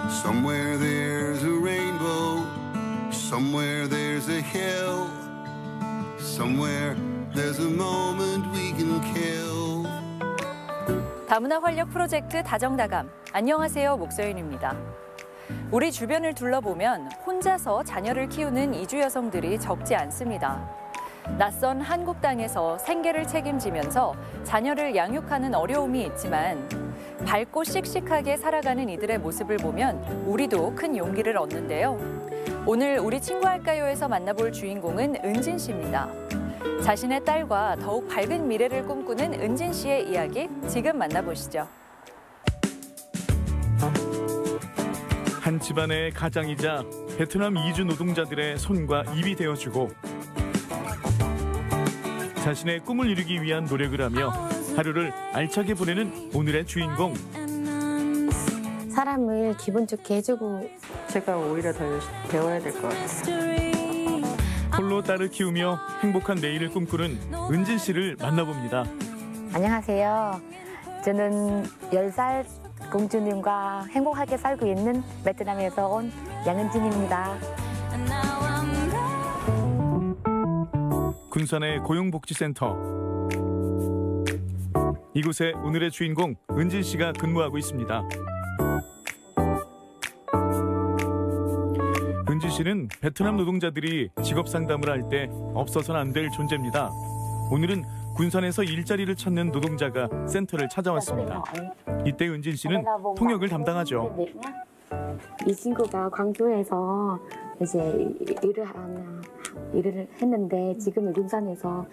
Somewhere there's a rainbow, somewhere there's a hill, somewhere there's a moment we can kill. 다문화 활력 프로젝트 다정다감. 안녕하세요, 목소연입니다. 우리 주변을 둘러보면 혼자서 자녀를 키우는 이주 여성들이 적지 않습니다. 낯선 한국 땅에서 생계를 책임지면서 자녀를 양육하는 어려움이 있지만 밝고 씩씩하게 살아가는 이들의 모습을 보면 우리도 큰 용기를 얻는데요. 오늘 우리 친구 할까요에서 만나볼 주인공은 은진 씨입니다. 자신의 딸과 더욱 밝은 미래를 꿈꾸는 은진 씨의 이야기 지금 만나보시죠. 한 집안의 가장이자 베트남 이주 노동자들의 손과 입이 되어주고 자신의 꿈을 이루기 위한 노력을 하며 하루를 알차게 보내는 오늘의 주인공. 사람을 기분 좋게 해주고 제가 오히려 더 배워야 될 것 같아요. 홀로 딸을 키우며 행복한 내일을 꿈꾸는 은진 씨를 만나봅니다. 안녕하세요. 저는 10살 공주님과 행복하게 살고 있는 베트남에서 온 양은진입니다. 군산의 고용복지센터. 이곳에 오늘의 주인공 은진 씨가 근무하고 있습니다. 은진 씨는 베트남 노동자들이 직업 상담을 할 때 없어서는 안 될 존재입니다. 오늘은 군산에서 일자리를 찾는 노동자가 센터를 찾아왔습니다. 이때 은진 씨는 통역을 담당하죠. 이 친구가 광주에서 이제 일을 했는데 지금은 군산에서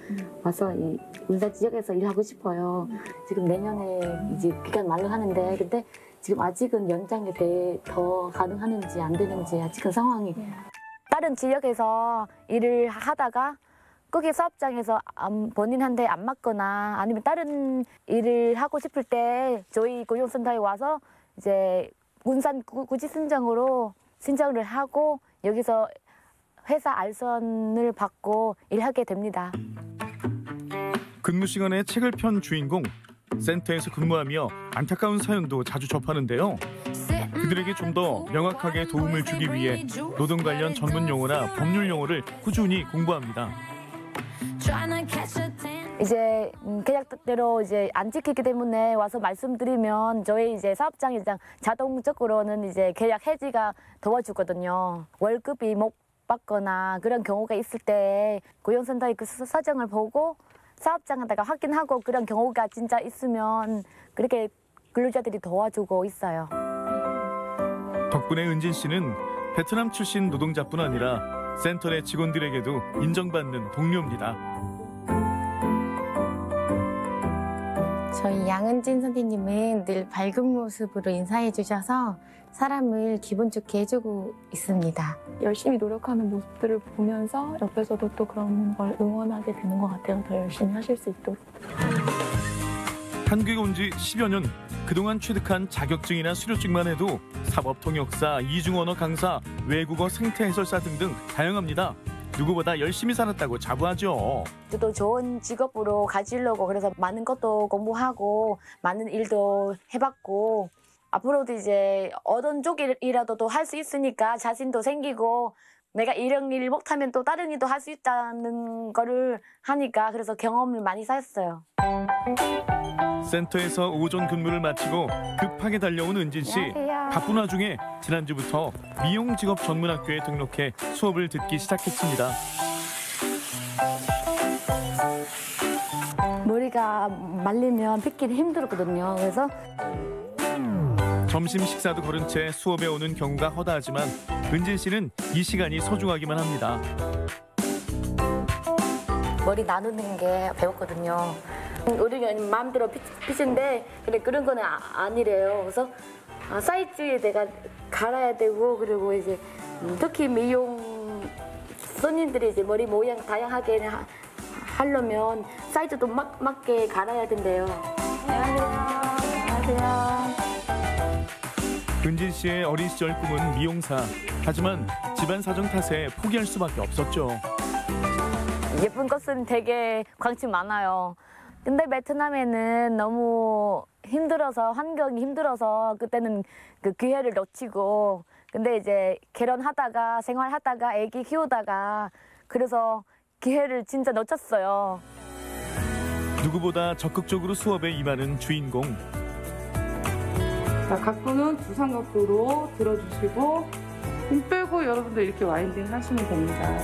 와서 이 군산 지역에서 일하고 싶어요. 지금 내년에 이제 기간 만료하는데 근데 지금 아직은 연장이 더 가능하는지 안 되는지 아직은 상황이. 다른 지역에서 일을 하다가 거기 사업장에서 본인한테 안 맞거나 아니면 다른 일을 하고 싶을 때 저희 고용센터에 와서 이제 군산 구직 신청을 하고 여기서 회사 알선을 받고 일하게 됩니다. 근무 시간에 책을 편 주인공. 센터에서 근무하며 안타까운 사연도 자주 접하는데요. 그들에게 좀 더 명확하게 도움을 주기 위해 노동 관련 전문 용어나 법률 용어를 꾸준히 공부합니다. 이제 계약대로 이제 안 지키기 때문에 와서 말씀드리면 저희 이제 사업장이 자동적으로는 이제 계약 해지가 도와주거든요. 월급이 못 받거나 그런 경우가 있을 때 고용센터의 그 사정을 보고 사업장에다가 확인하고 그런 경우가 진짜 있으면 그렇게 근로자들이 도와주고 있어요. 덕분에 은진 씨는 베트남 출신 노동자뿐 아니라 센터 내 직원들에게도 인정받는 동료입니다. 저희 양은진 선생님은 늘 밝은 모습으로 인사해 주셔서 사람을 기분 좋게 해주고 있습니다. 열심히 노력하는 모습들을 보면서 옆에서도 또 그런 걸 응원하게 되는 것 같아요. 더 열심히 하실 수 있도록. 한국에 온 지 10여 년, 그동안 취득한 자격증이나 수료증만 해도 사법통역사, 이중언어 강사, 외국어 생태 해설사 등등 다양합니다. 누구보다 열심히 살았다고 자부하죠. 저도 좋은 직업으로 가지려고 그래서 많은 것도 공부하고 많은 일도 해봤고 앞으로도 이제 어떤 쪽이라도 할 수 있으니까 자신도 생기고 내가 이런 일 못하면 또 다른 일도 할 수 있다는 거를 하니까 그래서 경험을 많이 쌓였어요. 센터에서 오전 근무를 마치고 급하게 달려온 은진 씨. 안녕하세요. 바쁜 와중에 지난주부터 미용 직업 전문학교에 등록해 수업을 듣기 시작했습니다. 머리가 말리면 빗기는 힘들었거든요. 그래서 점심 식사도 거른 채 수업에 오는 경우가 허다하지만 은진 씨는 이 시간이 소중하기만 합니다. 머리 나누는 게 배웠거든요. 우리가 마음대로 핏인데 근데 그런 거는 아니래요. 그래서 사이즈에 내가 갈아야 되고 그리고 이제 특히 미용 손님들이 이제 머리 모양 다양하게 하려면 사이즈도 맞게 갈아야 된대요. 안녕하세요. 안녕하세요. 은진 씨의 어린 시절 꿈은 미용사. 하지만 집안 사정 탓에 포기할 수밖에 없었죠. 예쁜 것은 되게 관심 많아요. 근데 베트남에는 너무 힘들어서, 환경이 힘들어서 그때는 그 기회를 놓치고, 근데 이제 결혼하다가 생활하다가 아기 키우다가 그래서 기회를 진짜 놓쳤어요. 누구보다 적극적으로 수업에 임하는 주인공. 자, 각도는 두 삼각도로 들어주시고 힘 빼고 여러분들 이렇게 와인딩 하시면 됩니다.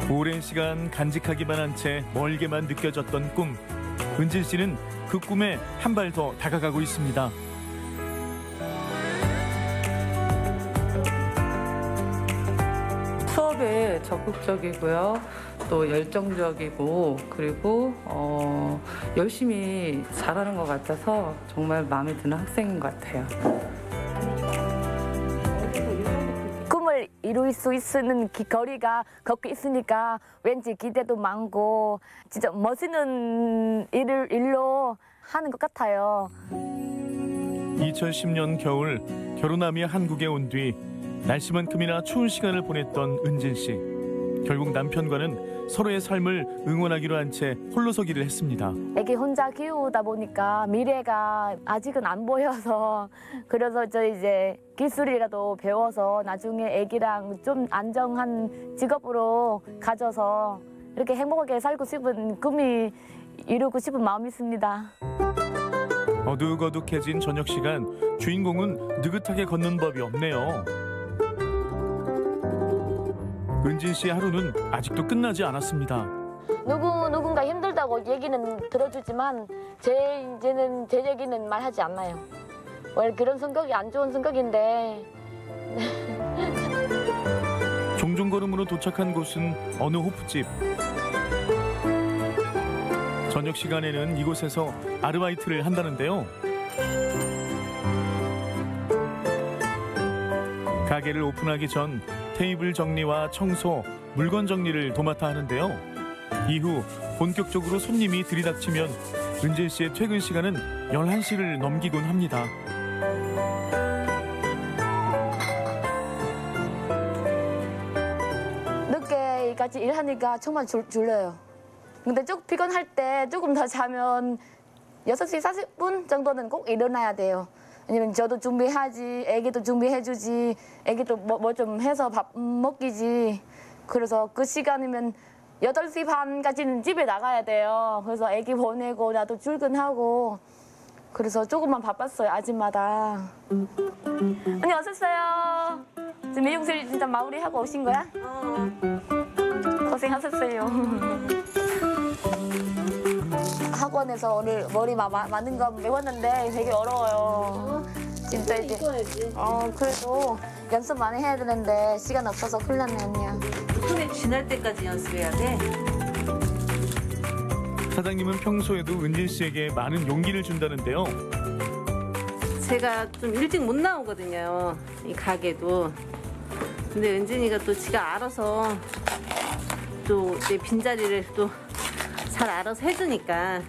오랜 시간 간직하기만 한 채 멀게만 느껴졌던 꿈. 은진 씨는 그 꿈에 한 발 더 다가가고 있습니다. 수업에 적극적이고요. 또 열정적이고 그리고 열심히 잘하는 것 같아서 정말 마음에 드는 학생인 것 같아요. 꿈을 이룰 수 있는 거리가 걷고 있으니까 왠지 기대도 많고 진짜 멋있는 일로 하는 것 같아요. 2010년 겨울 결혼하며 한국에 온 뒤 날씨만큼이나 추운 시간을 보냈던 은진 씨. 결국 남편과는 서로의 삶을 응원하기로 한 채 홀로서기를 했습니다. 애기 혼자 키우다 보니까 미래가 아직은 안 보여서 그래서 저 이제 기술이라도 배워서 나중에 애기랑 좀 안정한 직업으로 가져서 이렇게 행복하게 살고 싶은 꿈이 이루고 싶은 마음이 있습니다. 어둑어둑해진 저녁 시간, 주인공은 느긋하게 걷는 법이 없네요. 은진 씨의 하루는 아직도 끝나지 않았습니다. 누군가 힘들다고 얘기는 들어주지만 제 얘기는 말하지 않아요. 원래 그런 성격이 안 좋은 성격인데. 종종 걸음으로 도착한 곳은 어느 호프집. 저녁 시간에는 이곳에서 아르바이트를 한다는데요. 가게를 오픈하기 전 테이블 정리와 청소, 물건 정리를 도맡아 하는데요. 이후 본격적으로 손님이 들이닥치면 은진 씨의 퇴근 시간은 11시를 넘기곤 합니다. 늦게까지 일하니까 정말 졸려요. 근데 쭉 피곤할 때 조금 더 자면 6시 40분 정도는 꼭 일어나야 돼요. 왜냐면 저도 준비하지, 애기도 준비해주지, 애기도 뭐 좀 해서 밥 먹이지. 그래서 그 시간이면 8시 반까지는 집에 나가야 돼요. 그래서 애기 보내고 나도 출근하고. 그래서 조금만 바빴어요, 아침마다. 언니 어서 오세요. 지금 미용실 진짜 마무리하고 오신 거야? 고생하셨어요. 학원에서 오늘 머리 많은 거 배웠는데 되게 어려워요. 진짜 이제 그래도 연습 많이 해야 되는데 시간 없어서 큰일 났네 언니야. 손에 쥐날 때까지 연습해야 돼. 사장님은 평소에도 은진 씨에게 많은 용기를 준다는데요. 제가 좀 일찍 못 나오거든요, 이 가게도. 근데 은진이가 또 지가 알아서 또 내 빈자리를 또 잘 알아서 해주니까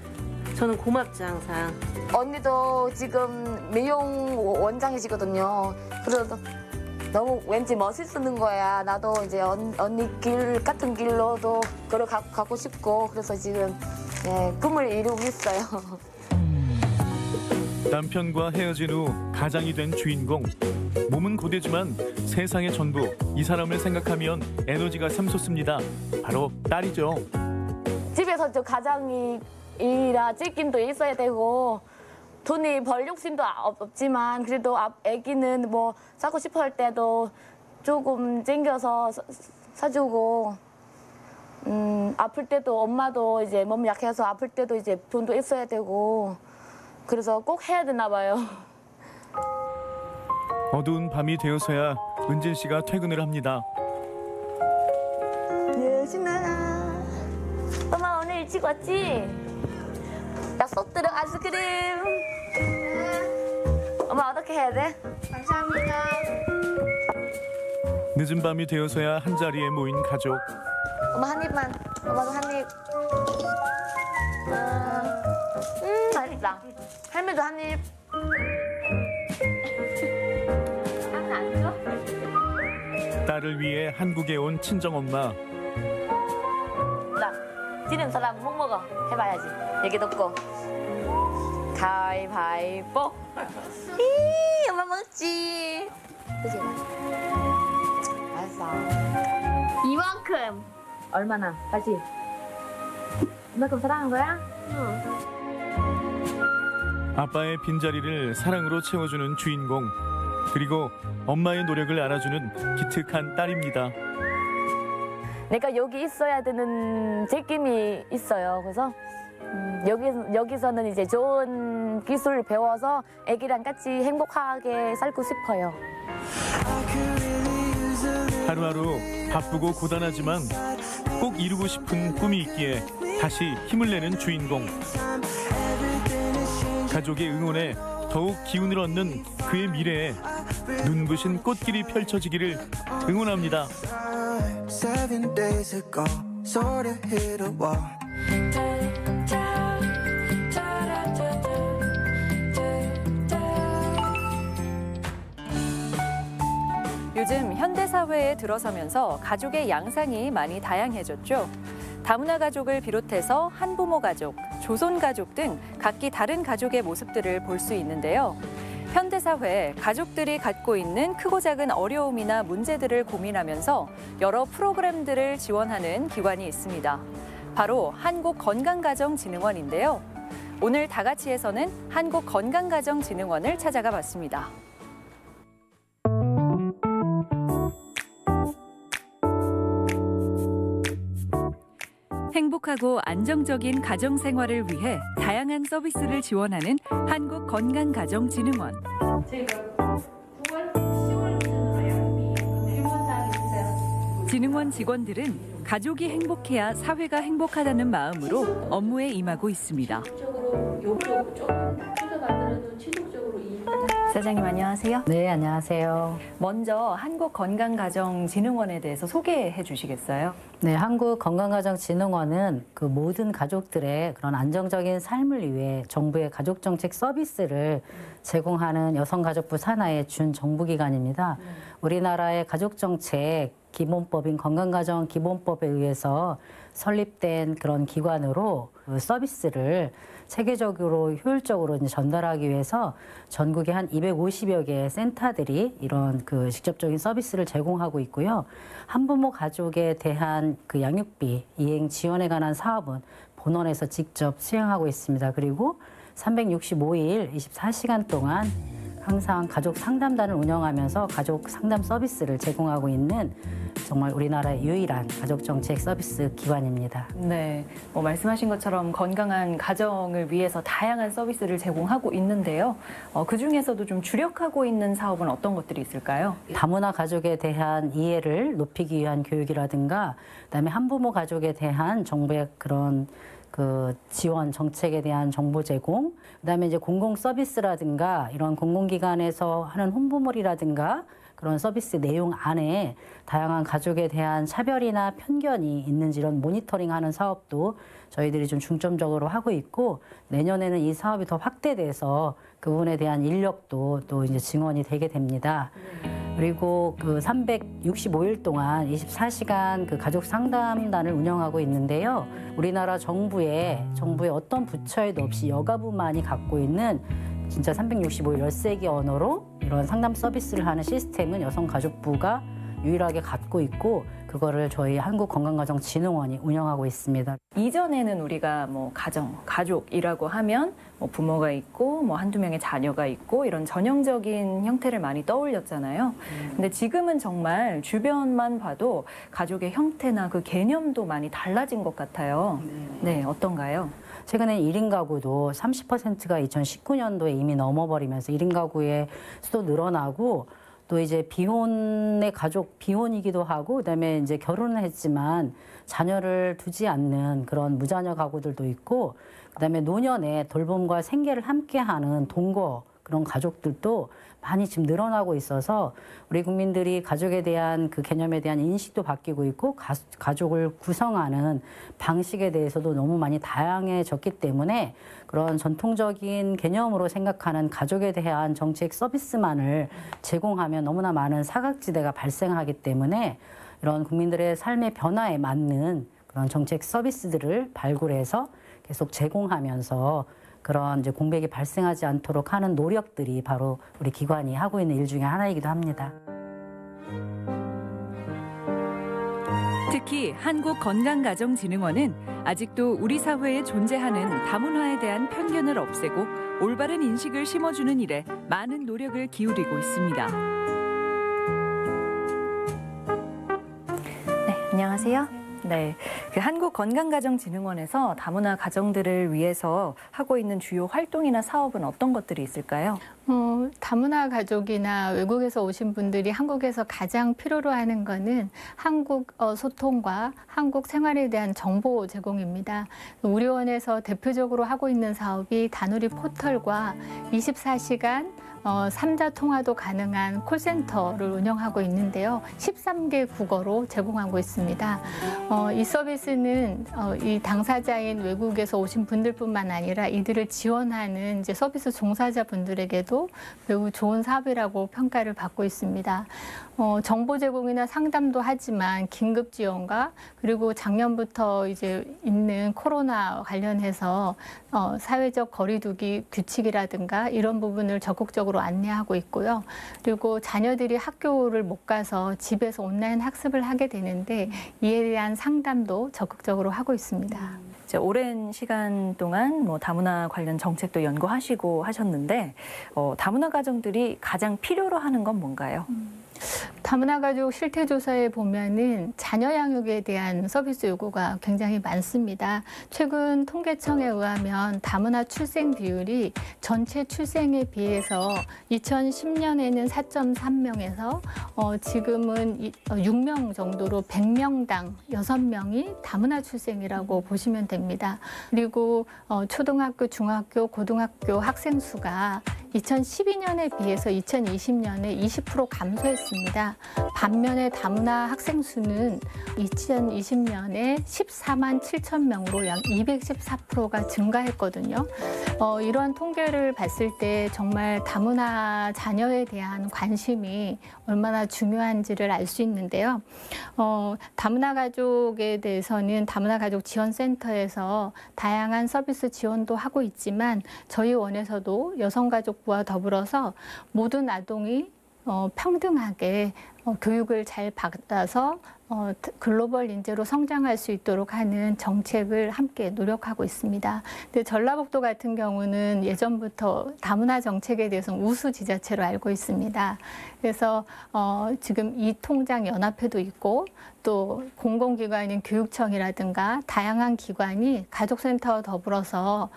저는 고맙죠, 항상. 언니도 지금 미용 원장이시거든요. 그래서 너무 왠지 멋있는 거야. 나도 이제 언니 길 같은 길로도 걸어가고 싶고 그래서 지금 꿈을 이루고 있어요. 남편과 헤어진 후 가장이 된 주인공. 몸은 고되지만 세상의 전부, 이 사람을 생각하면 에너지가 샘솟습니다. 바로 딸이죠. 집에서 저 가장이라 찔김도 있어야 되고 돈이 벌 욕심도 없지만 그래도 애기는 뭐 사고 싶어 할 때도 조금 챙겨서 사주고 아플 때도 엄마도 이제 몸 약해서 아플 때도 이제 돈도 있어야 되고 그래서 꼭 해야 되나 봐요. 어두운 밤이 되어서야 은진 씨가 퇴근을 합니다. 예진아, 엄마 오늘 일찍 왔지? 약속 들어 아이스크림. 엄마 어떻게 해야 돼? 감사합니다. 늦은 밤이 되어서야 한자리에 모인 가족. 엄마 한 입만. 엄마도 한 입. 맛있다. 할매도 한 입. 딸을 위해 한국에 온 친정엄마. 나 지는 사람 못 먹어. 해봐야지. 얘기 듣고. 가위바위보. 이 엄마 먹지. 그치? 알았어. 이만큼. 얼마나? 다시. 이만큼 사랑한 거야? 아빠의 빈자리를 사랑으로 채워주는 주인공. 그리고 엄마의 노력을 알아주는 기특한 딸입니다. 내가 여기 있어야 되는 책임이 있어요. 그래서 여기서는 이제 좋은 기술을 배워서 애기랑 같이 행복하게 살고 싶어요. 하루하루 바쁘고 고단하지만 꼭 이루고 싶은 꿈이 있기에 다시 힘을 내는 주인공. 가족의 응원에 더욱 기운을 얻는 그의 미래에 눈부신 꽃길이 펼쳐지기를 응원합니다. 7 days ago, sort of hit a wall. 요즘 현대사회에 들어서면서 가족의 양상이 많이 다양해졌죠. 다문화 가족을 비롯해서 한부모 가족, 조손 가족 등 각기 다른 가족의 모습들을 볼 수 있는데요. 현대사회 가족들이 갖고 있는 크고 작은 어려움이나 문제들을 고민하면서 여러 프로그램들을 지원하는 기관이 있습니다. 바로 한국건강가정진흥원인데요. 오늘 다가치에서는 한국건강가정진흥원을 찾아가 봤습니다. 행복하고 안정적인 가정 생활을 위해 다양한 서비스를 지원하는 한국건강가정진흥원. 진흥원 직원들은 가족이 행복해야 사회가 행복하다는 마음으로 업무에 임하고 있습니다. 사장님 안녕하세요. 네, 안녕하세요. 먼저 한국건강가정진흥원에 대해서 소개해 주시겠어요? 네, 한국건강가정진흥원은 그 모든 가족들의 그런 안정적인 삶을 위해 정부의 가족정책 서비스를 제공하는 여성가족부 산하의 준정부기관입니다. 우리나라의 가족정책 기본법인 건강가정기본법에 의해서 설립된 그런 기관으로 그 서비스를 체계적으로 효율적으로 이제 전달하기 위해서 전국에 한 250여 개의 센터들이 이런 그 직접적인 서비스를 제공하고 있고요. 한부모 가족에 대한 그 양육비 이행 지원에 관한 사업은 본원에서 직접 수행하고 있습니다. 그리고 365일 24시간 동안 항상 가족 상담단을 운영하면서 가족 상담 서비스를 제공하고 있는 정말 우리나라의 유일한 가족정책 서비스 기관입니다. 네, 말씀하신 것처럼 건강한 가정을 위해서 다양한 서비스를 제공하고 있는데요. 그중에서도 좀 주력하고 있는 사업은 어떤 것들이 있을까요? 다문화 가족에 대한 이해를 높이기 위한 교육이라든가 그다음에 한부모 가족에 대한 정부의 그런 그 지원 정책에 대한 정보 제공, 그다음에 이제 공공 서비스라든가 이런 공공기관에서 하는 홍보물이라든가 그런 서비스 내용 안에 다양한 가족에 대한 차별이나 편견이 있는지 이런 모니터링하는 사업도 저희들이 좀 중점적으로 하고 있고 내년에는 이 사업이 더 확대돼서 그 부분에 대한 인력도 또 이제 증원이 되게 됩니다. 그리고 그 365일 동안 24시간 그 가족 상담단을 운영하고 있는데요. 우리나라 정부의 어떤 부처에도 없이 여가부만이 갖고 있는 진짜 365일 13개 언어로 이런 상담 서비스를 하는 시스템은 여성가족부가 유일하게 갖고 있고 그거를 저희 한국건강가정진흥원이 운영하고 있습니다. 이전에는 우리가 가족이라고 하면 부모가 있고 한두 명의 자녀가 있고 이런 전형적인 형태를 많이 떠올렸잖아요. 근데 지금은 정말 주변만 봐도 가족의 형태나 그 개념도 많이 달라진 것 같아요. 네, 어떤가요? 최근에 1인 가구도 30%가 2019년도에 이미 넘어버리면서 1인 가구의 수도 늘어나고 또 이제 비혼의 가족, 비혼이기도 하고 그다음에 이제 결혼을 했지만 자녀를 두지 않는 그런 무자녀 가구들도 있고 그다음에 노년에 돌봄과 생계를 함께하는 동거 그런 가족들도 많이 지금 늘어나고 있어서 우리 국민들이 가족에 대한 그 개념에 대한 인식도 바뀌고 있고 가족을 구성하는 방식에 대해서도 너무 많이 다양해졌기 때문에 그런 전통적인 개념으로 생각하는 가족에 대한 정책 서비스만을 제공하면 너무나 많은 사각지대가 발생하기 때문에 이런 국민들의 삶의 변화에 맞는 그런 정책 서비스들을 발굴해서 계속 제공하면서 그런 이제 공백이 발생하지 않도록 하는 노력들이 바로 우리 기관이 하고 있는 일 중에 하나이기도 합니다. 특히 한국건강가정진흥원은 아직도 우리 사회에 존재하는 다문화에 대한 편견을 없애고 올바른 인식을 심어주는 일에 많은 노력을 기울이고 있습니다. 네, 안녕하세요. 네, 그 한국건강가정진흥원에서 다문화 가정들을 위해서 하고 있는 주요 활동이나 사업은 어떤 것들이 있을까요? 다문화 가족이나 외국에서 오신 분들이 한국에서 가장 필요로 하는 거는 한국 소통과 한국 생활에 대한 정보 제공입니다. 우리 원에서 대표적으로 하고 있는 사업이 다누리 포털과 24시간 3자 통화도 가능한 콜센터를 운영하고 있는데요. 13개 국어로 제공하고 있습니다. 이 서비스는 이 당사자인 외국에서 오신 분들뿐만 아니라 이들을 지원하는 이제 서비스 종사자분들에게도 매우 좋은 사업이라고 평가를 받고 있습니다. 정보 제공이나 상담도 하지만 긴급 지원과 그리고 작년부터 이제 있는 코로나 관련해서 사회적 거리두기 규칙이라든가 이런 부분을 적극적으로 안내하고 있고요. 그리고 자녀들이 학교를 못 가서 집에서 온라인 학습을 하게 되는데 이에 대한 상담도 적극적으로 하고 있습니다. 이제 오랜 시간 동안 뭐 다문화 관련 정책도 연구하시고 하셨는데 다문화 가정들이 가장 필요로 하는 건 뭔가요? 다문화 가족 실태조사에 보면은 자녀 양육에 대한 서비스 요구가 굉장히 많습니다. 최근 통계청에 의하면 다문화 출생 비율이 전체 출생에 비해서 2010년에는 4.3명에서 지금은 6명 정도로 100명당 6명이 다문화 출생이라고 보시면 됩니다. 그리고 초등학교, 중학교, 고등학교 학생 수가 2012년에 비해서 2020년에 20% 감소했습니다. 반면에 다문화 학생 수는 2020년에 14만 7천 명으로 약 214%가 증가했거든요. 이러한 통계를 봤을 때 정말 다문화 자녀에 대한 관심이 얼마나 중요한지를 알 수 있는데요. 다문화 가족에 대해서는 다문화 가족 지원센터에서 다양한 서비스 지원도 하고 있지만 저희 원에서도 여성가족부와 더불어서 모든 아동이 평등하게 교육을 잘 받아서 글로벌 인재로 성장할 수 있도록 하는 정책을 함께 노력하고 있습니다. 근데 전라북도 같은 경우는 예전부터 다문화 정책에 대해서는 우수 지자체로 알고 있습니다. 그래서 지금 이통장 연합회도 있고 또 공공기관인 교육청이라든가 다양한 기관이 가족센터와 더불어서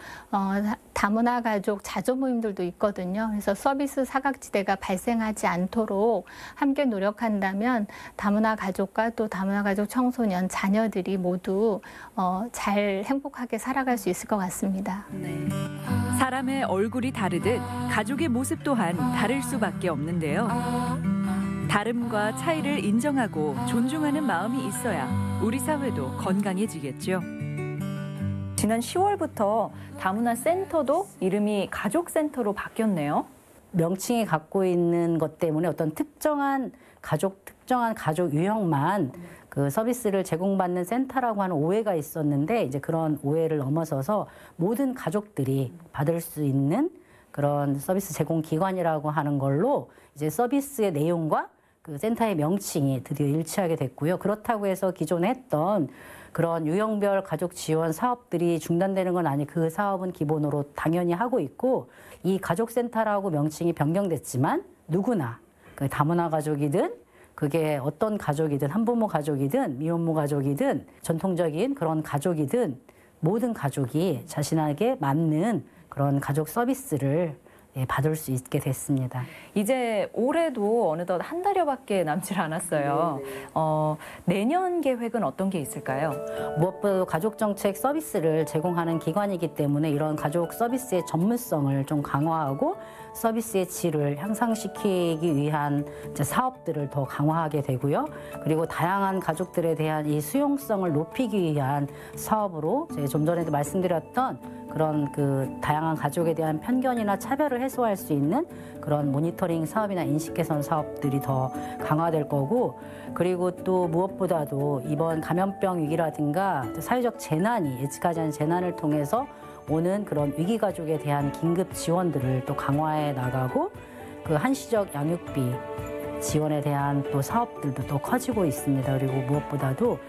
다문화 가족 자조 모임들도 있거든요. 그래서 서비스 사각지대가 발생하지 않도록 함께 노력한다면 다문화 가족과 또 다문화 가족 청소년 자녀들이 모두 잘 행복하게 살아갈 수 있을 것 같습니다. 네. 사람의 얼굴이 다르듯 가족의 모습 또한 다를 수밖에 없는데요. 다름과 차이를 인정하고 존중하는 마음이 있어야 우리 사회도 건강해지겠죠. 지난 10월부터 다문화 센터도 이름이 가족센터로 바뀌었네요. 명칭이 갖고 있는 것 때문에 어떤 특정한 가족 유형만 그 서비스를 제공받는 센터라고 하는 오해가 있었는데 이제 그런 오해를 넘어서서 모든 가족들이 받을 수 있는 그런 서비스 제공 기관이라고 하는 걸로 이제 서비스의 내용과 그 센터의 명칭이 드디어 일치하게 됐고요. 그렇다고 해서 기존에 했던 그런 유형별 가족 지원 사업들이 중단되는 건 아니, 그 사업은 기본으로 당연히 하고 있고 이 가족센터라고 명칭이 변경됐지만 누구나 그 다문화 가족이든 그게 어떤 가족이든 한부모 가족이든 미혼모 가족이든 전통적인 그런 가족이든 모든 가족이 자신에게 맞는 그런 가족 서비스를 받을 수 있게 됐습니다. 이제 올해도 어느덧 한 달여밖에 남질 않았어요. 내년 계획은 어떤 게 있을까요? 무엇보다도 가족정책 서비스를 제공하는 기관이기 때문에 이런 가족 서비스의 전문성을 좀 강화하고 서비스의 질을 향상시키기 위한 이제 사업들을 더 강화하게 되고요. 그리고 다양한 가족들에 대한 이 수용성을 높이기 위한 사업으로 제가 좀 전에도 말씀드렸던 그런 그 다양한 가족에 대한 편견이나 차별을 해소할 수 있는 그런 모니터링 사업이나 인식 개선 사업들이 더 강화될 거고, 그리고 또 무엇보다도 이번 감염병 위기라든가 사회적 재난이 예측하지 않은 재난을 통해서 오는 그런 위기 가족에 대한 긴급 지원들을 또 강화해 나가고, 그 한시적 양육비 지원에 대한 또 사업들도 또 커지고 있습니다. 그리고 무엇보다도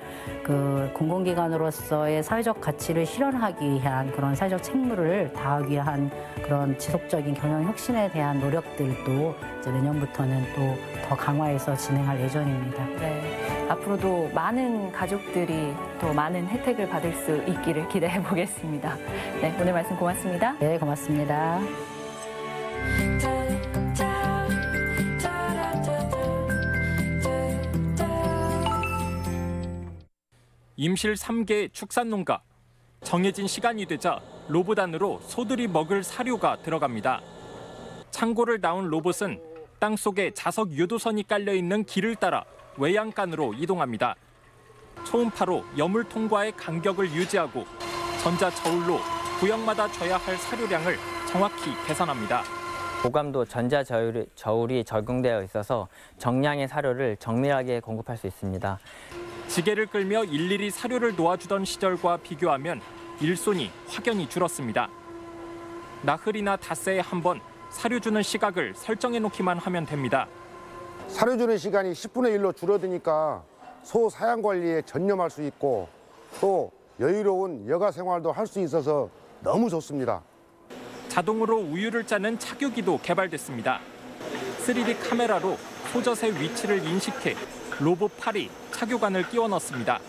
그 공공기관으로서의 사회적 가치를 실현하기 위한 그런 사회적 책무를 다하기 위한 그런 지속적인 경영 혁신에 대한 노력들도 이제 내년부터는 또 더 강화해서 진행할 예정입니다. 네, 앞으로도 많은 가족들이 또 많은 혜택을 받을 수 있기를 기대해 보겠습니다. 네, 오늘 말씀 고맙습니다. 네, 고맙습니다. 임실 3개 축산농가. 정해진 시간이 되자 로봇 안으로 소들이 먹을 사료가 들어갑니다. 창고를 나온 로봇은 땅속에 자석 유도선이 깔려있는 길을 따라 외양간으로 이동합니다. 초음파로 여물통과의 간격을 유지하고 전자저울로 구역마다 줘야 할 사료량을 정확히 계산합니다. 고감도 전자저울이 적용되어 있어서 정량의 사료를 정밀하게 공급할 수 있습니다. 지게를 끌며 일일이 사료를 놓아주던 시절과 비교하면 일손이 확연히 줄었습니다. 나흘이나 닷새에 한 번 사료 주는 시각을 설정해 놓기만 하면 됩니다. 사료 주는 시간이 10분의 1로 줄어드니까 소 사양 관리에 전념할 수 있고 또 여유로운 여가 생활도 할 수 있어서 너무 좋습니다. 자동으로 우유를 짜는 착유기도 개발됐습니다. 3D 카메라로 소젖의 위치를 인식해 로봇 팔이 착유관을 끼워 넣습니다.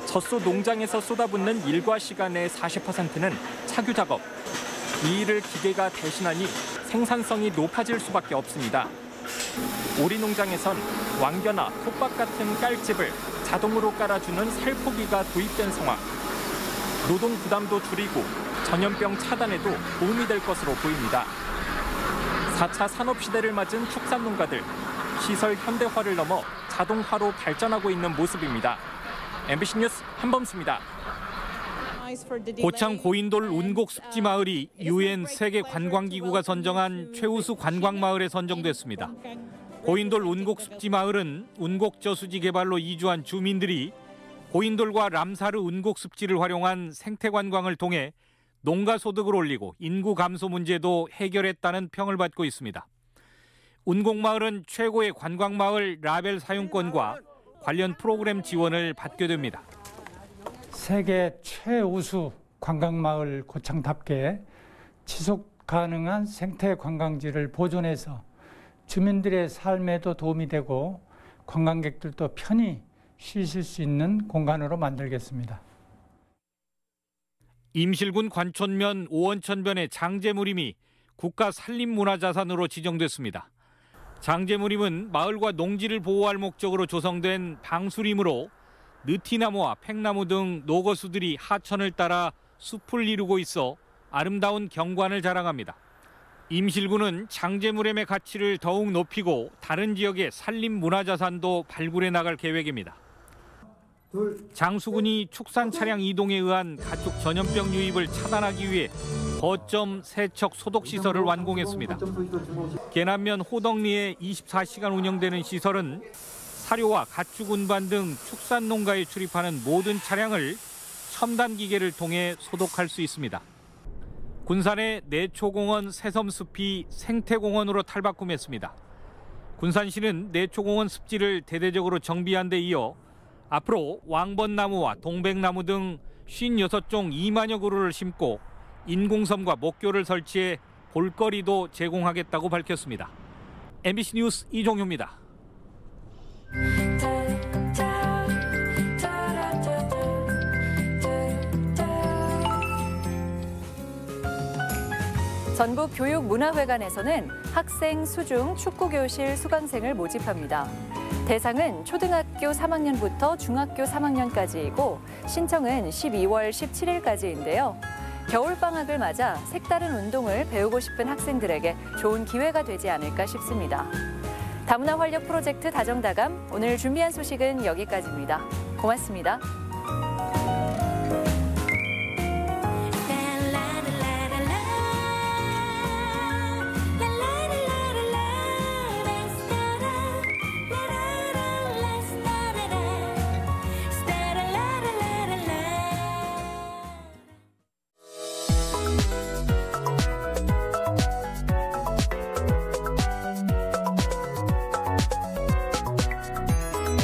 젖소 농장에서 쏟아붓는 일과 시간의 40%는 착유 작업. 이 일을 기계가 대신하니 생산성이 높아질 수밖에 없습니다. 오리 농장에선 왕겨나 톱밥 같은 깔집을 자동으로 깔아주는 살포기가 도입된 상황. 노동 부담도 줄이고 전염병 차단에도 도움이 될 것으로 보입니다. 4차 산업시대를 맞은 축산농가들. 시설 현대화를 넘어 자동화로 발전하고 있는 모습입니다. MBC 뉴스 한범수입니다. 고창 고인돌 운곡 습지 마을이 UN 세계관광기구가 선정한 최우수 관광마을에 선정됐습니다. 고인돌 운곡 습지 마을은 운곡 저수지 개발로 이주한 주민들이 고인돌과 람사르 운곡 습지를 활용한 생태 관광을 통해 농가 소득을 올리고 인구 감소 문제도 해결했다는 평을 받고 있습니다. 운곡마을은 최고의 관광마을 라벨 사용권과 관련 프로그램 지원을 받게 됩니다. 세계 최우수 관광마을 고창답게 지속 가능한 생태 관광지를 보존해서 주민들의 삶에도 도움이 되고 관광객들도 편히 쉬실 수 있는 공간으로 만들겠습니다. 임실군 관촌면 오원천변의 장제무림이 국가 산림문화자산으로 지정됐습니다. 장제무림은 마을과 농지를 보호할 목적으로 조성된 방수림으로 느티나무와 팽나무 등 노거수들이 하천을 따라 숲을 이루고 있어 아름다운 경관을 자랑합니다. 임실군은 장제무림의 가치를 더욱 높이고 다른 지역의 산림문화자산도 발굴해 나갈 계획입니다. 장수군이 축산 차량 이동에 의한 가축 전염병 유입을 차단하기 위해 거점 세척 소독 시설을 완공했습니다. 계남면 호덕리에 24시간 운영되는 시설은 사료와 가축 운반 등 축산 농가에 출입하는 모든 차량을 첨단 기계를 통해 소독할 수 있습니다. 군산의 내초공원 새섬숲이 생태공원으로 탈바꿈했습니다. 군산시는 내초공원 습지를 대대적으로 정비한 데 이어 앞으로 왕벚나무와 동백나무 등 56종 2만여 그루를 심고 인공섬과 목교를 설치해 볼거리도 제공하겠다고 밝혔습니다. MBC 뉴스 이종효입니다. 전북교육문화회관에서는 학생, 수중, 축구교실, 수강생을 모집합니다. 대상은 초등학교 3학년부터 중학교 3학년까지이고 신청은 12월 17일까지인데요. 겨울방학을 맞아 색다른 운동을 배우고 싶은 학생들에게 좋은 기회가 되지 않을까 싶습니다. 다문화 활력 프로젝트 다정다감, 오늘 준비한 소식은 여기까지입니다. 고맙습니다.